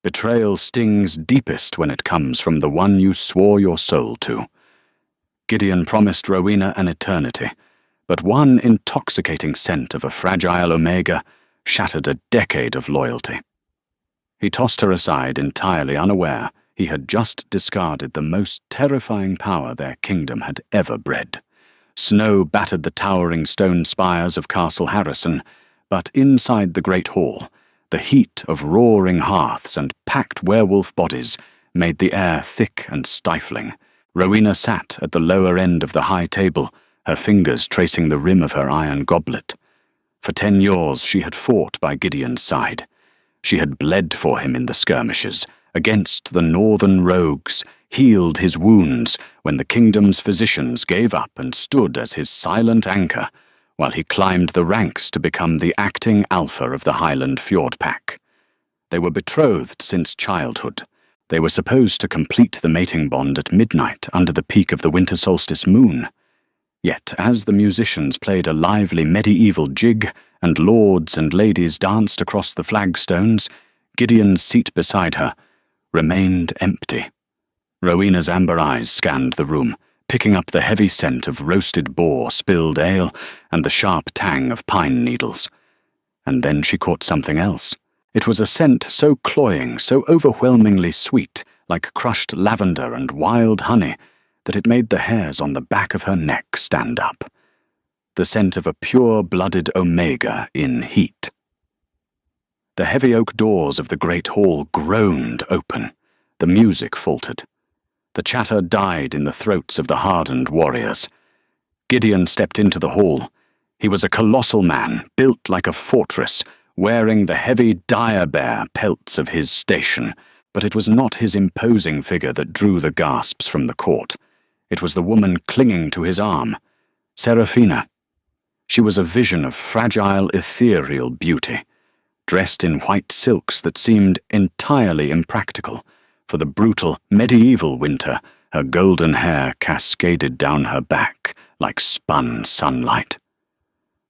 Betrayal stings deepest when it comes from the one you swore your soul to. Gideon promised Rowena an eternity, but one intoxicating scent of a fragile Omega shattered a decade of loyalty. He tossed her aside, entirely unaware he had just discarded the most terrifying power their kingdom had ever bred. Snow battered the towering stone spires of Castle Harrison, but inside the great hall, the heat of roaring hearths and packed werewolf bodies made the air thick and stifling. Rowena sat at the lower end of the high table, her fingers tracing the rim of her iron goblet. For 10 years she had fought by Gideon's side. She had bled for him in the skirmishes, against the northern rogues, healed his wounds when the kingdom's physicians gave up and stood as his silent anchor, while he climbed the ranks to become the acting alpha of the Highland Fjord Pack. They were betrothed since childhood. They were supposed to complete the mating bond at midnight under the peak of the winter solstice moon. Yet, as the musicians played a lively medieval jig and lords and ladies danced across the flagstones, Gideon's seat beside her remained empty. Rowena's amber eyes scanned the room, picking up the heavy scent of roasted boar, spilled ale, and the sharp tang of pine needles. And then she caught something else. It was a scent so cloying, so overwhelmingly sweet, like crushed lavender and wild honey, that it made the hairs on the back of her neck stand up. The scent of a pure-blooded Omega in heat. The heavy oak doors of the great hall groaned open. The music faltered. The chatter died in the throats of the hardened warriors. Gideon stepped into the hall. He was a colossal man, built like a fortress, wearing the heavy dire-bear pelts of his station, but it was not his imposing figure that drew the gasps from the court. It was the woman clinging to his arm, Seraphina. She was a vision of fragile, ethereal beauty, dressed in white silks that seemed entirely impractical. For the brutal, medieval winter, her golden hair cascaded down her back like spun sunlight.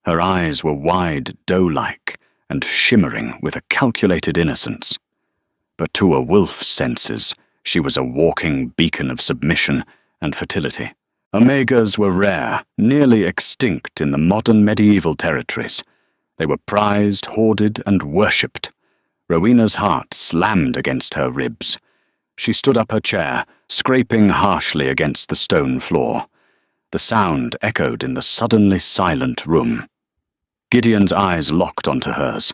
Her eyes were wide, doe-like, and shimmering with a calculated innocence. But to a wolf's senses, she was a walking beacon of submission and fertility. Omegas were rare, nearly extinct in the modern medieval territories. They were prized, hoarded, and worshipped. Rowena's heart slammed against her ribs. She stood up her chair, scraping harshly against the stone floor. The sound echoed in the suddenly silent room. Gideon's eyes locked onto hers.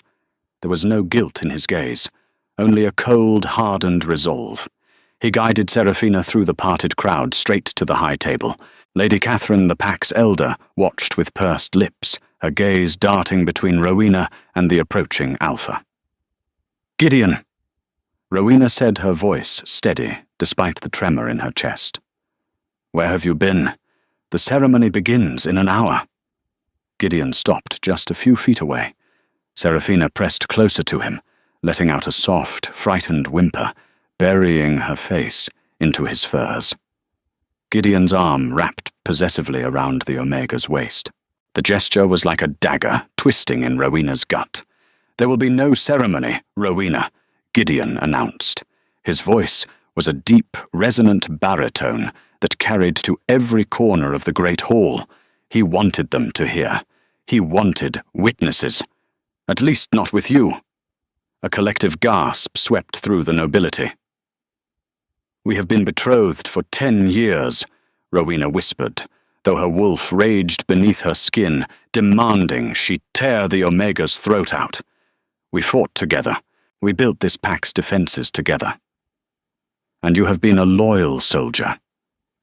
There was no guilt in his gaze, only a cold, hardened resolve. He guided Seraphina through the parted crowd straight to the high table. Lady Catherine, the pack's elder, watched with pursed lips, her gaze darting between Rowena and the approaching alpha. "Gideon!" Rowena said, her voice steady, despite the tremor in her chest. "Where have you been? The ceremony begins in an hour." Gideon stopped just a few feet away. Seraphina pressed closer to him, letting out a soft, frightened whimper, burying her face into his furs. Gideon's arm wrapped possessively around the Omega's waist. The gesture was like a dagger, twisting in Rowena's gut. "There will be no ceremony, Rowena," Gideon announced. His voice was a deep, resonant baritone that carried to every corner of the great hall. He wanted them to hear. He wanted witnesses. "At least not with you." A collective gasp swept through the nobility. "We have been betrothed for 10 years, Rowena whispered, though her wolf raged beneath her skin, demanding she tear the Omega's throat out. "We fought together. We built this pack's defenses together." "And you have been a loyal soldier,"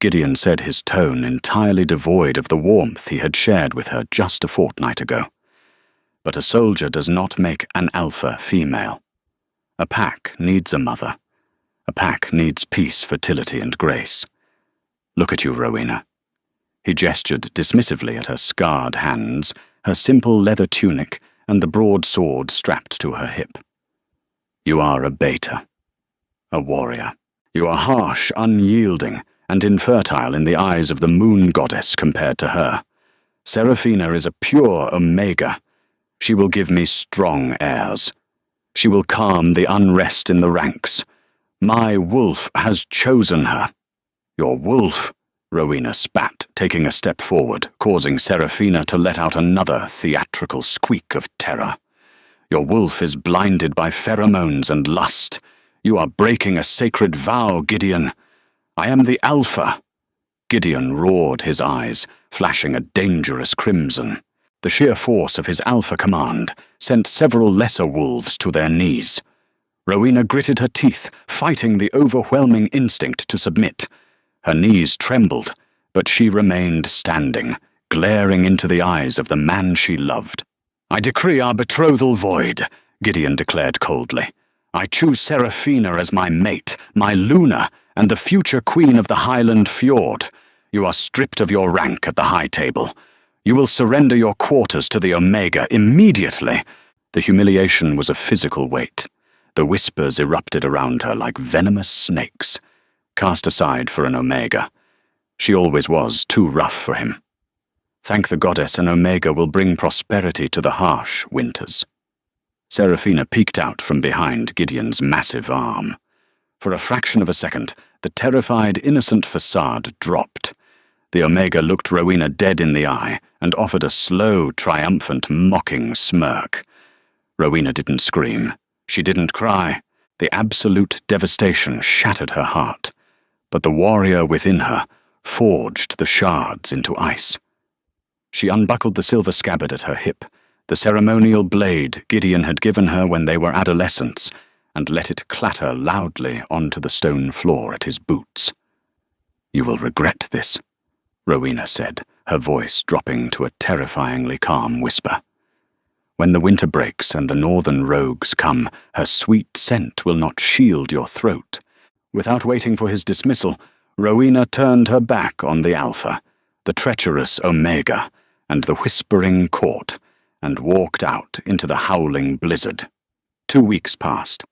Gideon said, his tone entirely devoid of the warmth he had shared with her just a fortnight ago. "But a soldier does not make an alpha female. A pack needs a mother. A pack needs peace, fertility, and grace. Look at you, Rowena." He gestured dismissively at her scarred hands, her simple leather tunic, and the broad sword strapped to her hip. "You are a beta, a warrior. You are harsh, unyielding, and infertile in the eyes of the moon goddess compared to her. Seraphina is a pure Omega. She will give me strong heirs. She will calm the unrest in the ranks. My wolf has chosen her." "Your wolf?" Rowena spat, taking a step forward, causing Seraphina to let out another theatrical squeak of terror. "Your wolf is blinded by pheromones and lust. You are breaking a sacred vow, Gideon. I am the Alpha." Gideon roared his eyes, flashing a dangerous crimson. The sheer force of his Alpha command sent several lesser wolves to their knees. Rowena gritted her teeth, fighting the overwhelming instinct to submit. Her knees trembled, but she remained standing, glaring into the eyes of the man she loved. "I decree our betrothal void," Gideon declared coldly. "I choose Seraphina as my mate, my Luna, and the future queen of the Highland Fjord. You are stripped of your rank at the High Table. You will surrender your quarters to the Omega immediately." The humiliation was a physical weight. The whispers erupted around her like venomous snakes. Cast aside for an Omega. She always was too rough for him. Thank the goddess an Omega will bring prosperity to the harsh winters. Seraphina peeked out from behind Gideon's massive arm. For a fraction of a second, the terrified, innocent facade dropped. The Omega looked Rowena dead in the eye and offered a slow, triumphant, mocking smirk. Rowena didn't scream. She didn't cry. The absolute devastation shattered her heart. But the warrior within her forged the shards into ice. She unbuckled the silver scabbard at her hip, the ceremonial blade Gideon had given her when they were adolescents, and let it clatter loudly onto the stone floor at his boots. "You will regret this," Rowena said, her voice dropping to a terrifyingly calm whisper. "When the winter breaks and the northern rogues come, her sweet scent will not shield your throat." Without waiting for his dismissal, Rowena turned her back on the Alpha, the treacherous Omega, and the whispering court, and walked out into the howling blizzard. 2 weeks passed.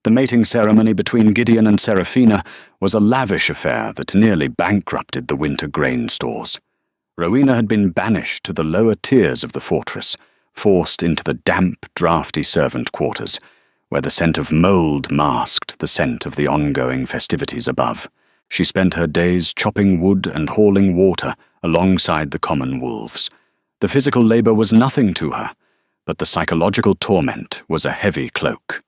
The mating ceremony between Gideon and Seraphina was a lavish affair that nearly bankrupted the winter grain stores. Rowena had been banished to the lower tiers of the fortress, forced into the damp, drafty servant quarters, where the scent of mold masked the scent of the ongoing festivities above. She spent her days chopping wood and hauling water alongside the common wolves. The physical labor was nothing to her, but the psychological torment was a heavy cloak.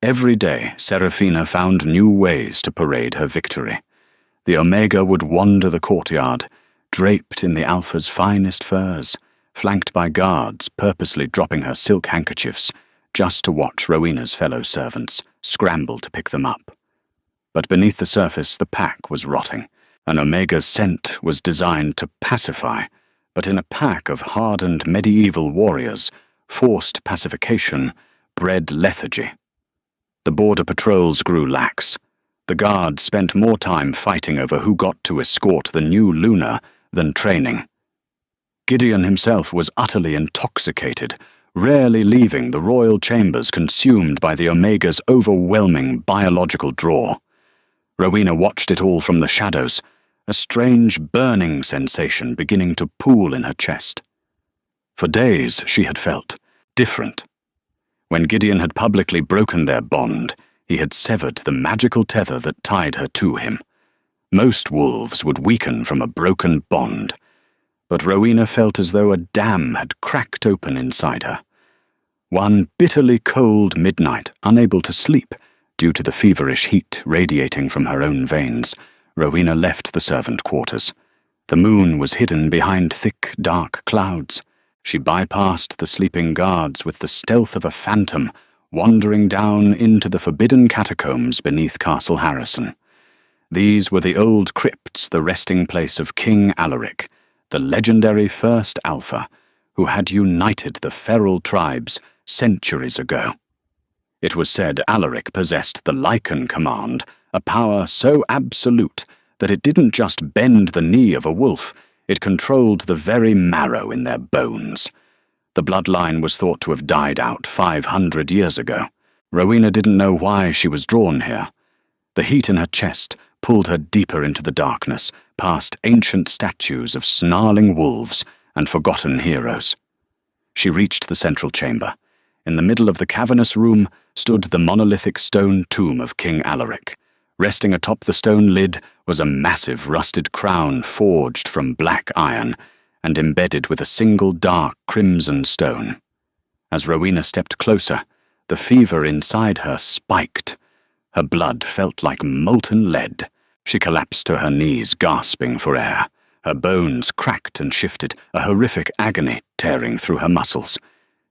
Every day, Seraphina found new ways to parade her victory. The Omega would wander the courtyard, draped in the Alpha's finest furs, flanked by guards purposely dropping her silk handkerchiefs, just to watch Rowena's fellow servants scramble to pick them up. But beneath the surface, the pack was rotting. An Omega's scent was designed to pacify, but in a pack of hardened medieval warriors, forced pacification bred lethargy. The border patrols grew lax. The guards spent more time fighting over who got to escort the new Luna than training. Gideon himself was utterly intoxicated, rarely leaving the royal chambers consumed by the Omega's overwhelming biological draw. Rowena watched it all from the shadows, a strange burning sensation beginning to pool in her chest. For days she had felt different. When Gideon had publicly broken their bond, he had severed the magical tether that tied her to him. Most wolves would weaken from a broken bond, but Rowena felt as though a dam had cracked open inside her. One bitterly cold midnight, unable to sleep due to the feverish heat radiating from her own veins, Rowena left the servant quarters. The moon was hidden behind thick, dark clouds. She bypassed the sleeping guards with the stealth of a phantom, wandering down into the forbidden catacombs beneath Castle Harrison. These were the old crypts, the resting place of King Alaric, the legendary first Alpha, who had united the feral tribes centuries ago. It was said Alaric possessed the Lycan command, a power so absolute that it didn't just bend the knee of a wolf, it controlled the very marrow in their bones. The bloodline was thought to have died out 500 years ago. Rowena didn't know why she was drawn here. The heat in her chest pulled her deeper into the darkness, past ancient statues of snarling wolves and forgotten heroes. She reached the central chamber. In the middle of the cavernous room stood the monolithic stone tomb of King Alaric. Resting atop the stone lid was a massive rusted crown forged from black iron and embedded with a single dark crimson stone. As Rowena stepped closer, the fever inside her spiked. Her blood felt like molten lead. She collapsed to her knees, gasping for air. Her bones cracked and shifted, a horrific agony tearing through her muscles.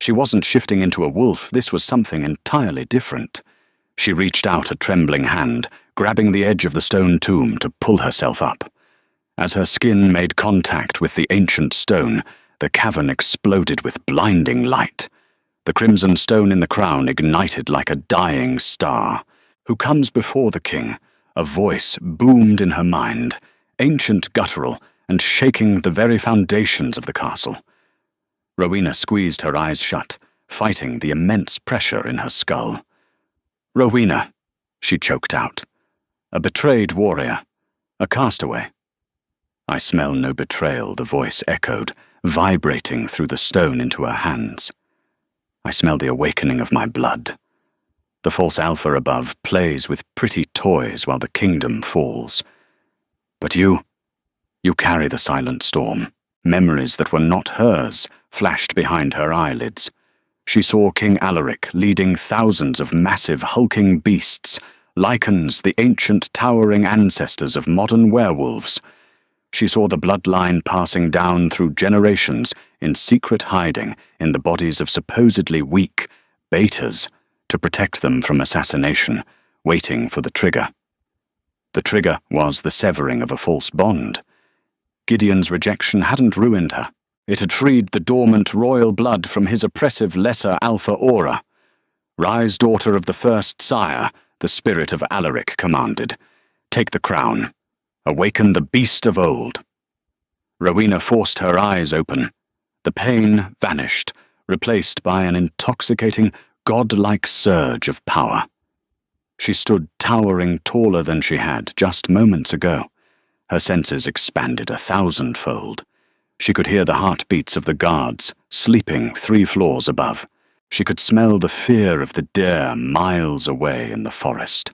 She wasn't shifting into a wolf, this was something entirely different. She reached out a trembling hand, grabbing the edge of the stone tomb to pull herself up. As her skin made contact with the ancient stone, the cavern exploded with blinding light. The crimson stone in the crown ignited like a dying star. "Who comes before the king?" A voice boomed in her mind, ancient, guttural, and shaking the very foundations of the castle. Rowena squeezed her eyes shut, fighting the immense pressure in her skull. "Rowena," she choked out. "A betrayed warrior. A castaway." "I smell no betrayal," the voice echoed, vibrating through the stone into her hands. "I smell the awakening of my blood. The false alpha above plays with pretty toys while the kingdom falls. But you carry the silent storm." Memories that were not hers flashed behind her eyelids. She saw King Alaric leading thousands of massive hulking beasts, lichens, the ancient towering ancestors of modern werewolves. She saw the bloodline passing down through generations in secret hiding in the bodies of supposedly weak betas to protect them from assassination, waiting for the trigger. The trigger was the severing of a false bond. Gideon's rejection hadn't ruined her. It had freed the dormant royal blood from his oppressive lesser alpha aura. "Rise, daughter of the first sire," the spirit of Alaric commanded. "Take the crown. Awaken the beast of old." Rowena forced her eyes open. The pain vanished, replaced by an intoxicating, godlike surge of power. She stood towering taller than she had just moments ago. Her senses expanded 1,000-fold. She could hear the heartbeats of the guards, sleeping 3 floors above. She could smell the fear of the deer miles away in the forest.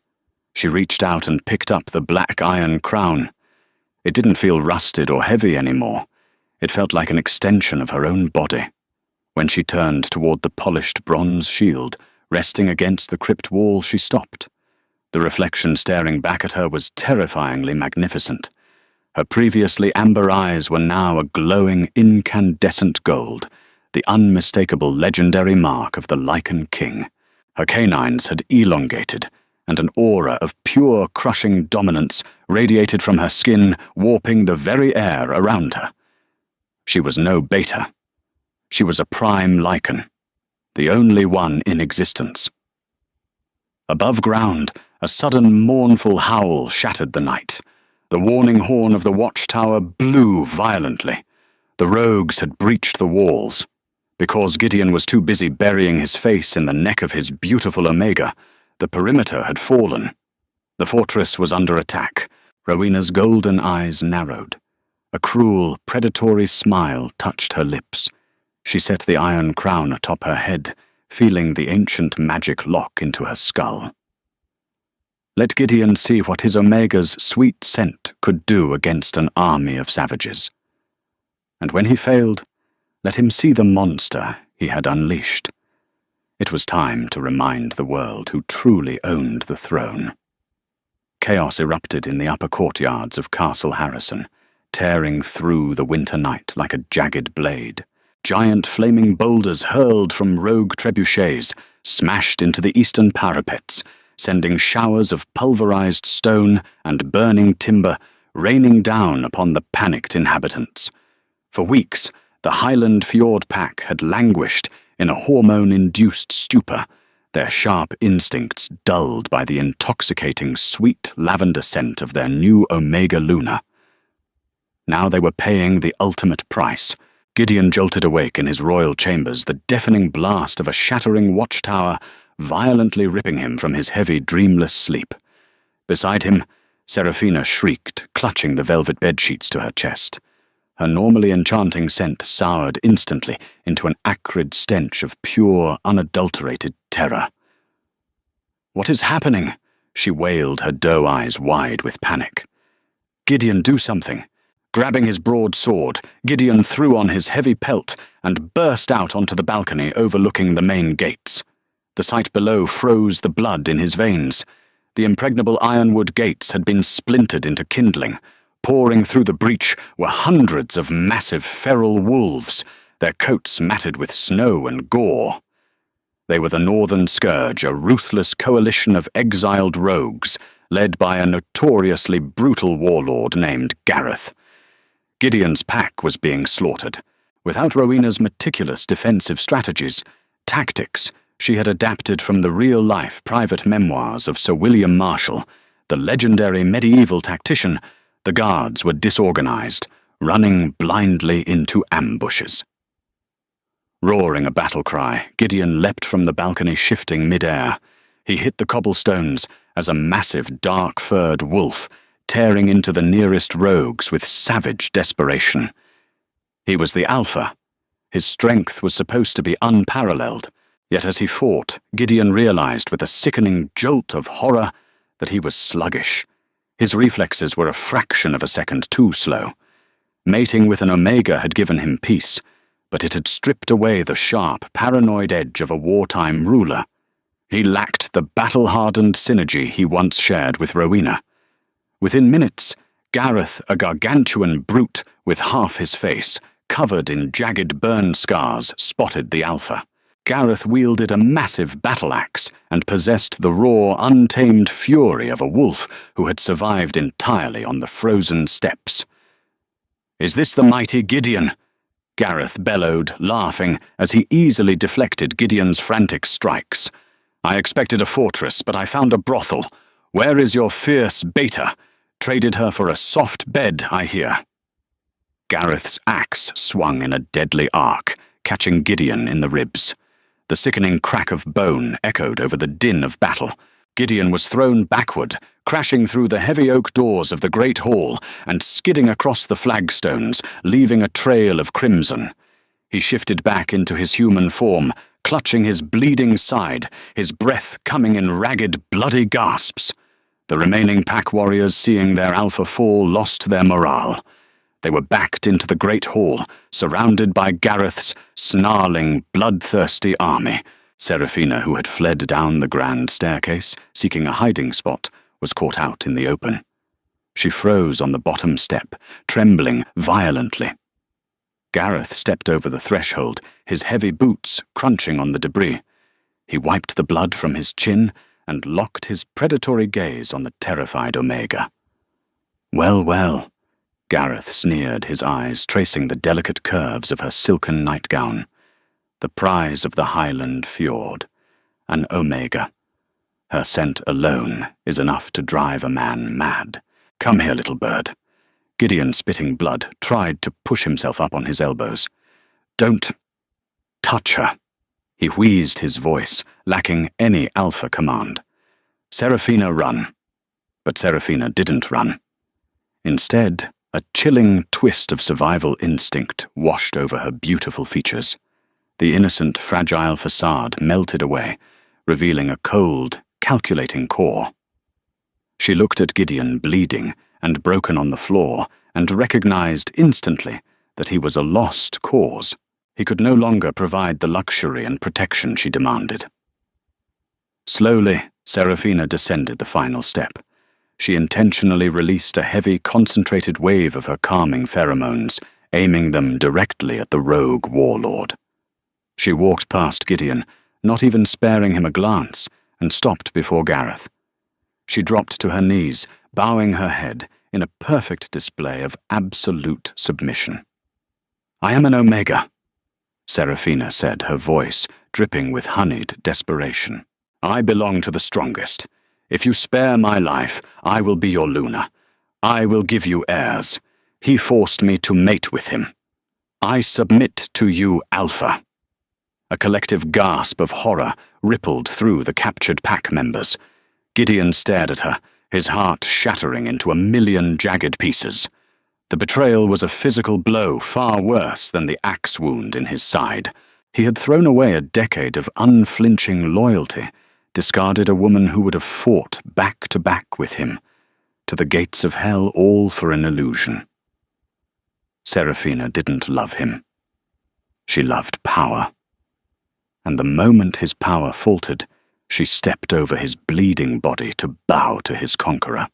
She reached out and picked up the black iron crown. It didn't feel rusted or heavy anymore. It felt like an extension of her own body. When she turned toward the polished bronze shield, resting against the crypt wall, she stopped. The reflection staring back at her was terrifyingly magnificent. Her previously amber eyes were now a glowing, incandescent gold, the unmistakable legendary mark of the Lichen King. Her canines had elongated, and an aura of pure, crushing dominance radiated from her skin, warping the very air around her. She was no beta. She was a prime Lichen, the only one in existence. Above ground, a sudden mournful howl shattered the night. The warning horn of the watchtower blew violently. The rogues had breached the walls. Because Gideon was too busy burying his face in the neck of his beautiful Omega, the perimeter had fallen. The fortress was under attack. Rowena's golden eyes narrowed. A cruel, predatory smile touched her lips. She set the iron crown atop her head, feeling the ancient magic lock into her skull. Let Gideon see what his Omega's sweet scent could do against an army of savages. And when he failed, let him see the monster he had unleashed. It was time to remind the world who truly owned the throne. Chaos erupted in the upper courtyards of Castle Harrison, tearing through the winter night like a jagged blade. Giant flaming boulders hurled from rogue trebuchets, smashed into the eastern parapets, sending showers of pulverized stone and burning timber raining down upon the panicked inhabitants. For weeks, the Highland Fjord pack had languished in a hormone-induced stupor, their sharp instincts dulled by the intoxicating sweet lavender scent of their new Omega Luna. Now they were paying the ultimate price. Gideon jolted awake in his royal chambers, the deafening blast of a shattering watchtower violently ripping him from his heavy, dreamless sleep. Beside him, Seraphina shrieked, clutching the velvet bedsheets to her chest. Her normally enchanting scent soured instantly into an acrid stench of pure, unadulterated terror. "What is happening?" she wailed, her doe eyes wide with panic. "Gideon, do something." Grabbing his broad sword, Gideon threw on his heavy pelt and burst out onto the balcony overlooking the main gates. The sight below froze the blood in his veins. The impregnable ironwood gates had been splintered into kindling. Pouring through the breach were hundreds of massive feral wolves, their coats matted with snow and gore. They were the Northern Scourge, a ruthless coalition of exiled rogues, led by a notoriously brutal warlord named Gareth. Gideon's pack was being slaughtered. Without Rowena's meticulous defensive strategies, tactics she had adapted from the real-life private memoirs of Sir William Marshall, the legendary medieval tactician, the guards were disorganized, running blindly into ambushes. Roaring a battle cry, Gideon leapt from the balcony, shifting mid-air. He hit the cobblestones as a massive, dark-furred wolf, tearing into the nearest rogues with savage desperation. He was the Alpha. His strength was supposed to be unparalleled, yet as he fought, Gideon realized with a sickening jolt of horror that he was sluggish. His reflexes were a fraction of a second too slow. Mating with an Omega had given him peace, but it had stripped away the sharp, paranoid edge of a wartime ruler. He lacked the battle-hardened synergy he once shared with Rowena. Within minutes, Gareth, a gargantuan brute with half his face, covered in jagged burn scars, spotted the Alpha. Gareth wielded a massive battle-axe and possessed the raw, untamed fury of a wolf who had survived entirely on the frozen steppes. "Is this the mighty Gideon?" Gareth bellowed, laughing, as he easily deflected Gideon's frantic strikes. "I expected a fortress, but I found a brothel. Where is your fierce beta? Traded her for a soft bed, I hear." Gareth's axe swung in a deadly arc, catching Gideon in the ribs. The sickening crack of bone echoed over the din of battle. Gideon was thrown backward, crashing through the heavy oak doors of the great hall and skidding across the flagstones, leaving a trail of crimson. He shifted back into his human form, clutching his bleeding side, his breath coming in ragged, bloody gasps. The remaining pack warriors, seeing their Alpha fall, lost their morale. They were backed into the great hall, surrounded by Gareth's snarling, bloodthirsty army. Seraphina, who had fled down the grand staircase, seeking a hiding spot, was caught out in the open. She froze on the bottom step, trembling violently. Gareth stepped over the threshold, his heavy boots crunching on the debris. He wiped the blood from his chin and locked his predatory gaze on the terrified Omega. "Well, well," Gareth sneered, his eyes tracing the delicate curves of her silken nightgown. "The prize of the Highland fjord, an Omega. Her scent alone is enough to drive a man mad. Come here, little bird." Gideon, spitting blood, tried to push himself up on his elbows. "Don't touch her." He wheezed his voice, lacking any Alpha command. "Seraphina, run." But Seraphina didn't run. Instead, a chilling twist of survival instinct washed over her beautiful features. The innocent, fragile facade melted away, revealing a cold, calculating core. She looked at Gideon, bleeding and broken on the floor, and recognized instantly that he was a lost cause. He could no longer provide the luxury and protection she demanded. Slowly, Seraphina descended the final step. She intentionally released a heavy, concentrated wave of her calming pheromones, aiming them directly at the rogue warlord. She walked past Gideon, not even sparing him a glance, and stopped before Gareth. She dropped to her knees, bowing her head in a perfect display of absolute submission. "I am an Omega," Seraphina said, her voice dripping with honeyed desperation. "I belong to the strongest. If you spare my life, I will be your Luna. I will give you heirs. He forced me to mate with him. I submit to you, Alpha." A collective gasp of horror rippled through the captured pack members. Gideon stared at her, his heart shattering into a million jagged pieces. The betrayal was a physical blow far worse than the axe wound in his side. He had thrown away a decade of unflinching loyalty, discarded a woman who would have fought back to back with him, to the gates of hell, all for an illusion. Serafina didn't love him. She loved power. And the moment his power faltered, she stepped over his bleeding body to bow to his conqueror.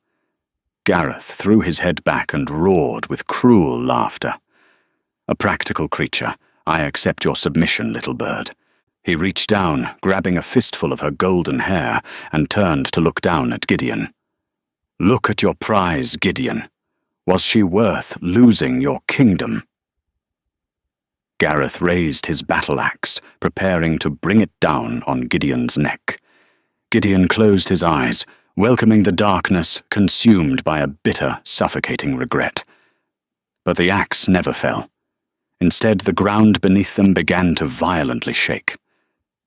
Gareth threw his head back and roared with cruel laughter. "A practical creature, I accept your submission, little bird." He reached down, grabbing a fistful of her golden hair, and turned to look down at Gideon. "Look at your prize, Gideon. Was she worth losing your kingdom?" Gareth raised his battle-axe, preparing to bring it down on Gideon's neck. Gideon closed his eyes, welcoming the darkness, consumed by a bitter, suffocating regret. But the axe never fell. Instead, the ground beneath them began to violently shake.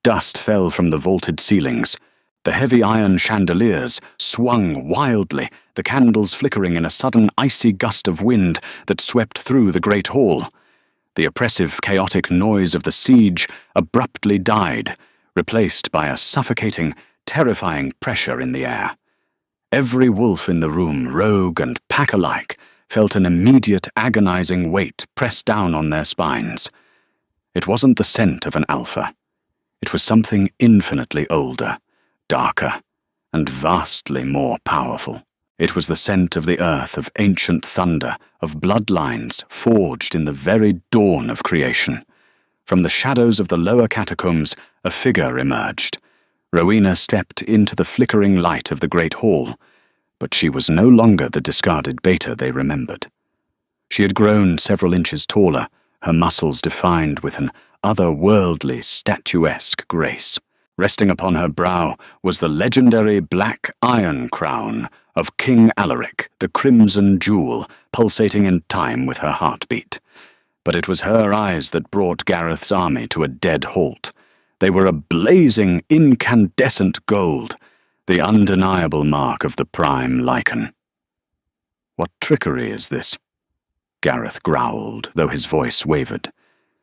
Dust fell from the vaulted ceilings. The heavy iron chandeliers swung wildly, the candles flickering in a sudden icy gust of wind that swept through the great hall. The oppressive, chaotic noise of the siege abruptly died, replaced by a suffocating, terrifying pressure in the air. Every wolf in the room, rogue and pack alike, felt an immediate, agonizing weight press down on their spines. It wasn't the scent of an alpha. It was something infinitely older, darker, and vastly more powerful. It was the scent of the earth, of ancient thunder, of bloodlines forged in the very dawn of creation. From the shadows of the lower catacombs, a figure emerged. Rowena stepped into the flickering light of the great hall, but she was no longer the discarded beta they remembered. She had grown several inches taller, her muscles defined with an otherworldly, statuesque grace. Resting upon her brow was the legendary black iron crown of King Alaric, the crimson jewel, pulsating in time with her heartbeat. But it was her eyes that brought Gareth's army to a dead halt. They were a blazing, incandescent gold, the undeniable mark of the prime lichen. "What trickery is this?" Gareth growled, though his voice wavered.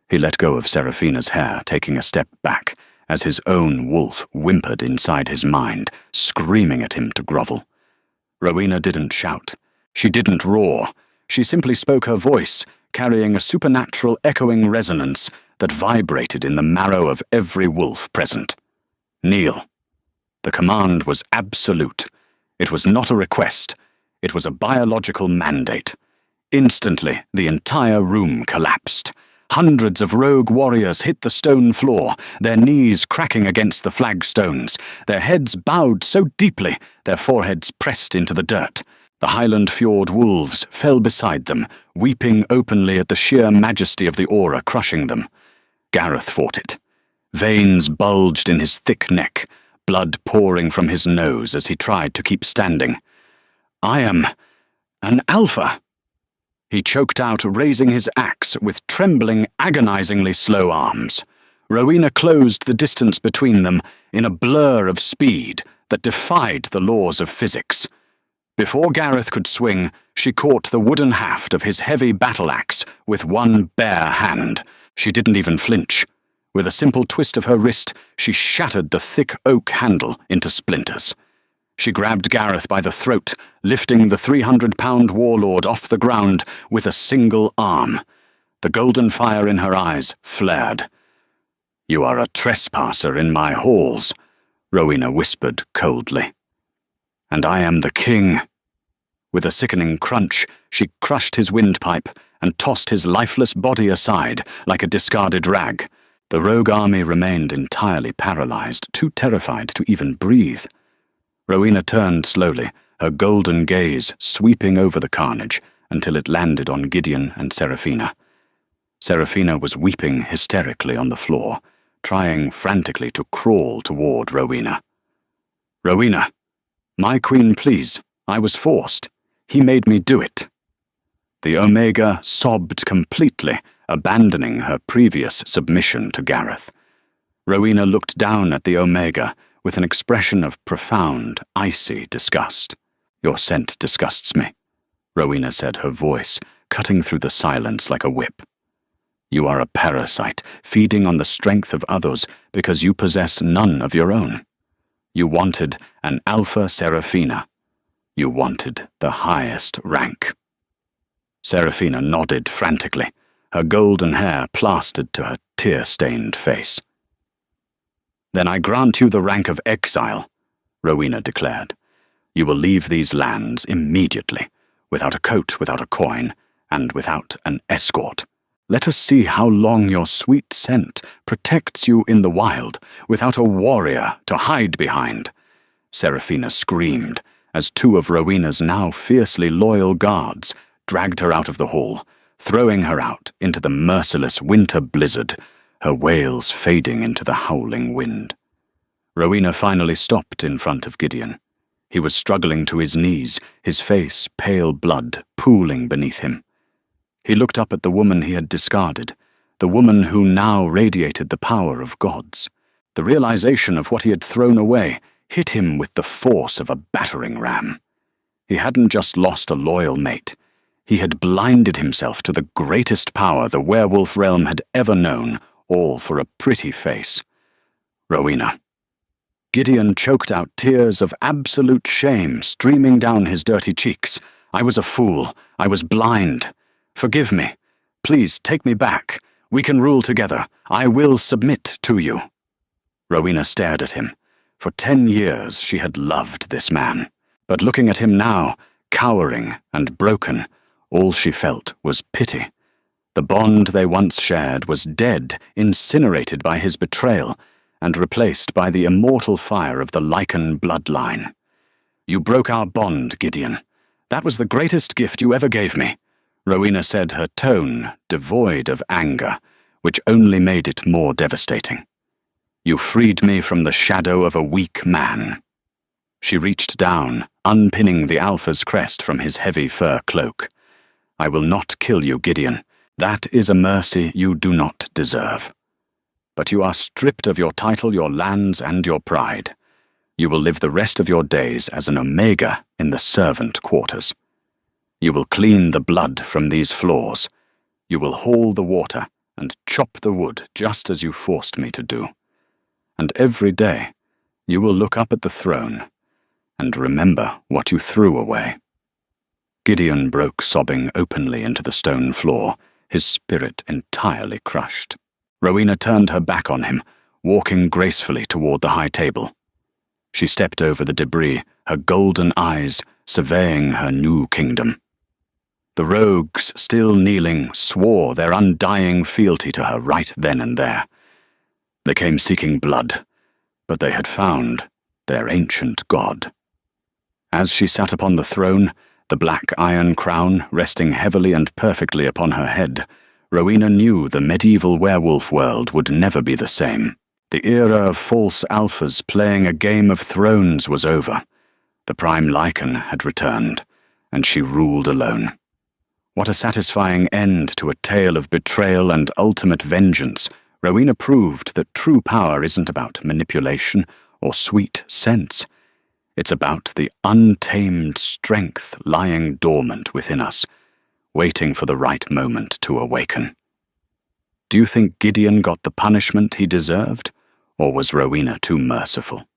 He let go of Serafina's hair, taking a step back, as his own wolf whimpered inside his mind, screaming at him to grovel. Rowena didn't shout. She didn't roar. She simply spoke her voice, carrying a supernatural echoing resonance that vibrated in the marrow of every wolf present. "Kneel." The command was absolute. It was not a request. It was a biological mandate. Instantly, the entire room collapsed. Hundreds of rogue warriors hit the stone floor, their knees cracking against the flagstones, their heads bowed so deeply, their foreheads pressed into the dirt. The Highland Fjord wolves fell beside them, weeping openly at the sheer majesty of the aura crushing them. Gareth fought it. Veins bulged in his thick neck, blood pouring from his nose as he tried to keep standing. "I am an alpha," he choked out, raising his axe with trembling, agonizingly slow arms. Rowena closed the distance between them in a blur of speed that defied the laws of physics. Before Gareth could swing, she caught the wooden haft of his heavy battle-axe with one bare hand. She didn't even flinch. With a simple twist of her wrist, she shattered the thick oak handle into splinters. She grabbed Gareth by the throat, lifting the 300-pound warlord off the ground with a single arm. The golden fire in her eyes flared. "You are a trespasser in my halls," Rowena whispered coldly. "And I am the king." With a sickening crunch, she crushed his windpipe and tossed his lifeless body aside like a discarded rag. The rogue army remained entirely paralyzed, too terrified to even breathe. Rowena turned slowly, her golden gaze sweeping over the carnage until it landed on Gideon and Serafina. Serafina was weeping hysterically on the floor, trying frantically to crawl toward Rowena. "Rowena, my queen, please. I was forced. He made me do it." The Omega sobbed completely, abandoning her previous submission to Gareth. Rowena looked down at the Omega with an expression of profound, icy disgust. "Your scent disgusts me," Rowena said, her voice cutting through the silence like a whip. You are a parasite, feeding on the strength of others because you possess none of your own. You wanted an Alpha Seraphina. You wanted the highest rank. Seraphina nodded frantically, her golden hair plastered to her tear-stained face. "Then I grant you the rank of exile," Rowena declared. "You will leave these lands immediately, without a coat, without a coin, and without an escort. Let us see how long your sweet scent protects you in the wild, without a warrior to hide behind." Seraphina screamed as two of Rowena's now fiercely loyal guards dragged her out of the hall, throwing her out into the merciless winter blizzard, her wails fading into the howling wind. Rowena finally stopped in front of Gideon. He was struggling to his knees, his face pale blood pooling beneath him. He looked up at the woman he had discarded, the woman who now radiated the power of gods. The realization of what he had thrown away hit him with the force of a battering ram. He hadn't just lost a loyal mate. He had blinded himself to the greatest power the werewolf realm had ever known, all for a pretty face. "Rowena." Gideon choked out tears of absolute shame streaming down his dirty cheeks. "I was a fool. I was blind. Forgive me. Please take me back. We can rule together. I will submit to you." Rowena stared at him. For 10 years she had loved this man. But looking at him now, cowering and broken, all she felt was pity. The bond they once shared was dead, incinerated by his betrayal, and replaced by the immortal fire of the Lycan bloodline. "You broke our bond, Gideon. That was the greatest gift you ever gave me," Rowena said, her tone devoid of anger, which only made it more devastating. "You freed me from the shadow of a weak man." She reached down, unpinning the Alpha's crest from his heavy fur cloak. "I will not kill you, Gideon. That is a mercy you do not deserve. But you are stripped of your title, your lands, and your pride. You will live the rest of your days as an Omega in the servant quarters. You will clean the blood from these floors. You will haul the water and chop the wood just as you forced me to do. And every day you will look up at the throne and remember what you threw away." Gideon broke sobbing openly into the stone floor, his spirit entirely crushed. Rowena turned her back on him, walking gracefully toward the high table. She stepped over the debris, her golden eyes surveying her new kingdom. The rogues, still kneeling, swore their undying fealty to her right then and there. They came seeking blood, but they had found their ancient god. As she sat upon the throne, the black iron crown resting heavily and perfectly upon her head, Rowena knew the medieval werewolf world would never be the same. The era of false alphas playing a game of thrones was over. The prime Lycan had returned, and she ruled alone. What a satisfying end to a tale of betrayal and ultimate vengeance. Rowena proved that true power isn't about manipulation or sweet sense. It's about the untamed strength lying dormant within us, waiting for the right moment to awaken. Do you think Gideon got the punishment he deserved, or was Rowena too merciful?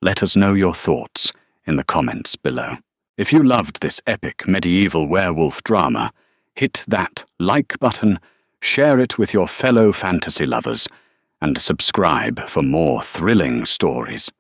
Let us know your thoughts in the comments below. If you loved this epic medieval werewolf drama, hit that like button, share it with your fellow fantasy lovers, and subscribe for more thrilling stories.